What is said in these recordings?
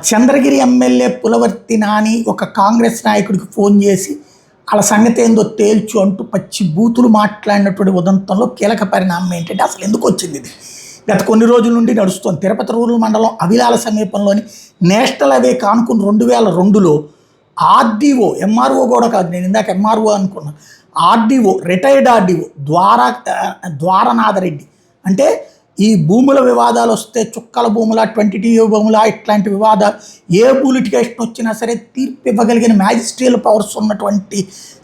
Chandragiri MLA Pulavarthi Nani ఒక కాంగ్రెస్ నాయకుడికి phone చేసి వాళ్ళ సంగతి ఏందో తేల్చు అంటూ పచ్చి బూతులు మాట్లాడినటువంటి ఉదంతంలో కీలక పరిణామం ఏంటంటే అసలు ఎందుకు వచ్చింది ఇది గత కొన్ని రోజుల నుండి నడుస్తుంది. తిరుపతి రూరల్ మండలం అవిలాల సమీపంలోని నేషనల్ హైవే కానుకుని 2002లో ఆర్డీఓ, ఎంఆర్ఓ కూడా కాదు, నేను ఇందాక ఎంఆర్ఓ అనుకున్నా, ఆర్డీఓ, రిటైర్డ్ ఆర్డీఓ ద్వారనాథరెడ్డి అంటే ఈ భూముల వివాదాలు వస్తే చుక్కల భూముల 22 భూముల ఇట్లాంటి వివాదాలు ఏ లిటిగేషన్ వచ్చినా సరే తీర్పు ఇవ్వగలిగిన మ్యాజిస్ట్రియల్ పవర్స్ ఉన్నటువంటి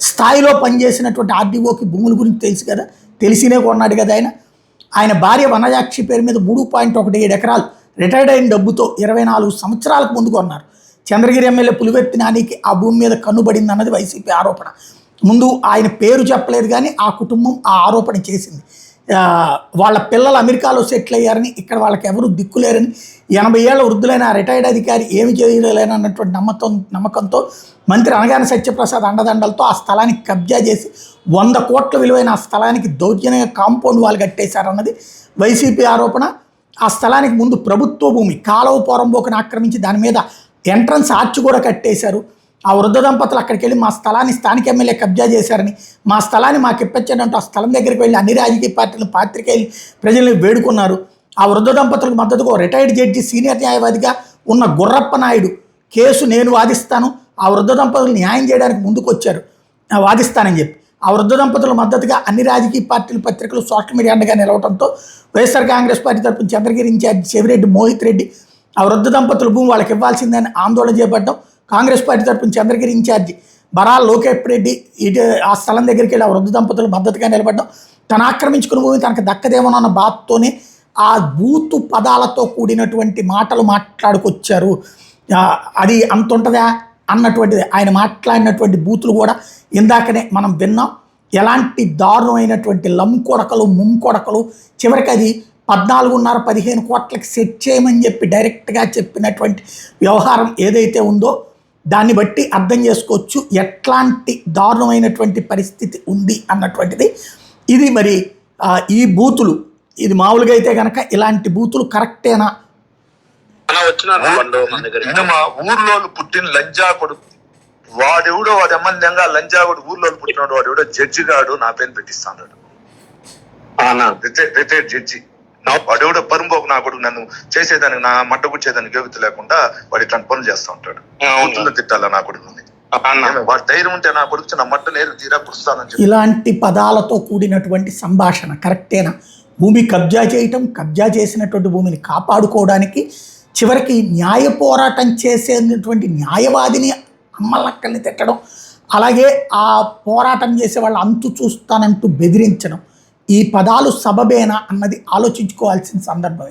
స్థాయిలో పనిచేసినటువంటి ఆర్డీఓకి భూముల గురించి తెలుసు కదా, తెలిసినే కొన్నాడు కదా ఆయన భార్య వనజాక్షి పేరు మీద 3.17 ఎకరాలు రిటైర్డ్ అయిన డబ్బుతో 24 సంవత్సరాలకు ముందు కొన్నారు. చంద్రగిరి ఎమ్మెల్యే పులివర్తి నానికి ఆ భూమి మీద కన్నుబడింది అన్నది వైసీపీ ఆరోపణ. ముందు ఆయన పేరు చెప్పలేదు కానీ ఆ కుటుంబం ఆ ఆరోపణ చేసింది. వాళ్ళ పిల్లలు అమెరికాలో సెటిల్ అయ్యారని, ఇక్కడ వాళ్ళకి ఎవరు దిక్కులేరని, 80 ఏళ్ల వృద్ధులైన రిటైర్డ్ అధికారి ఏమి చేయలేనన్నటువంటి నమ్మకంతో మంత్రి అనగానే సత్యప్రసాద్ అండదండలతో ఆ స్థలానికి కబ్జా చేసి 100 కోట్ల విలువైన ఆ స్థలానికి దౌర్జన్యంగా కాంపౌండ్ వాళ్ళు కట్టేశారన్నది వైసీపీ ఆరోపణ. ఆ స్థలానికి ముందు ప్రభుత్వ భూమి కాలువ పోరంబోకుని ఆక్రమించి దాని మీద ఎంట్రన్స్ ఆర్చ్ కూడా కట్టేశారు. ఆ వృద్ధ దంపతులు అక్కడికి వెళ్ళి మా స్థలాన్ని స్థానిక ఎమ్మెల్యే కబ్జా చేశారని, మా స్థలాన్ని మాకు ఇప్పించండి ఆ స్థలం దగ్గరికి వెళ్ళి అన్ని రాజకీయ పార్టీలు పాత్రికేయులు ప్రజల్ని వేడుకున్నారు. ఆ వృద్ధ దంపతులకు మద్దతుగా రిటైర్డ్ జడ్జి సీనియర్ న్యాయవాదిగా ఉన్న గుర్రప్ప నాయుడు కేసు నేను వాదిస్తాను, ఆ వృద్ధ దంపతులు న్యాయం చేయడానికి ముందుకు వచ్చారు వాదిస్తానని చెప్పి. ఆ వృద్ధ దంపతుల మద్దతుగా అన్ని రాజకీయ పార్టీలు పత్రికలు సోషల్ మీడియా అండగా నిలవడంతో వైఎస్ఆర్ కాంగ్రెస్ పార్టీ తరపున చంద్రగిరి ఇన్ఛార్జి చెవిరెడ్డి మోహిత్ రెడ్డి ఆ వృద్ధ దంపతుల భూమి వాళ్ళకి ఇవ్వాల్సిందని ఆందోళన చేపట్టడం, కాంగ్రెస్ పార్టీ తరపున చంద్రగిరి ఇన్ఛార్జి బరాల లోకేష్ రెడ్డి ఇటు ఆ స్థలం దగ్గరికి వెళ్ళి ఆ వృద్ధ దంపతులు మద్దతుగా నిలబడడం, తను ఆక్రమించుకున్న భూమి తనకు దక్కదేమోనన్న బాధతోనే ఆ బూతు పదాలతో కూడినటువంటి మాటలు మాట్లాడుకొచ్చారు. అది అంత ఉంటుందా అన్నటువంటిది ఆయన మాట్లాడినటువంటి బూతులు కూడా ఇందాకనే మనం విన్నాం. ఎలాంటి దారుణమైనటువంటి లంకొడకలు ముంకొడకలు, చివరికి అది 14.5-15 కోట్లకి సెట్ చేయమని చెప్పి డైరెక్ట్గా చెప్పినటువంటి వ్యవహారం ఏదైతే ఉందో దాన్ని బట్టి అర్థం చేసుకోవచ్చు ఎట్లాంటి దారుణమైనటువంటి పరిస్థితి ఉంది అన్నటువంటిది. ఇది మరి ఈ బూతులు ఇది మామూలుగా అయితే కనుక ఇలాంటి బూతులు కరెక్టేనా? మా ఊర్లో పుట్టిన లంజా కొడుకు వాడెవడో వాడు ఎమ్మందంగా లంజా కొడు ఊర్లో పుట్టినాడు వాడెవడో జడ్జి గాడు నా పేరు పెట్టిస్తాడు. రిటైర్డ్ జడ్జి వాడెవడో పరుంబోకు నా కొడుకు నన్ను చేసేదానికి నా మట్ట కూర్చేదానికి యోగ్యత లేకుండా వాడు ఇట్లాంటి పనులు చేస్తూ ఉంటాడు. ఊతుల్లో తిట్టాలా నా కొడుకుని, వాడు ధైర్యం ఉంటే నా కొడుకు నా మట్ట నేరు తీరా పుడుస్తానని. ఇలాంటి పదాలతో కూడినటువంటి సంభాషణ కరెక్టేనా? భూమి కబ్జా చేయటం, కబ్జా చేసినటువంటి భూమిని కాపాడుకోవడానికి చివరికి న్యాయ పోరాటం చేసేటువంటి న్యాయవాదిని అమ్మలక్కల్ని తిట్టడం, అలాగే ఆ పోరాటం చేసే వాళ్ళు అంతు చూస్తానంటూ బెదిరించడం, ఈ పదాలు సబబేనా అన్నది ఆలోచించుకోవాల్సిన సందర్భం.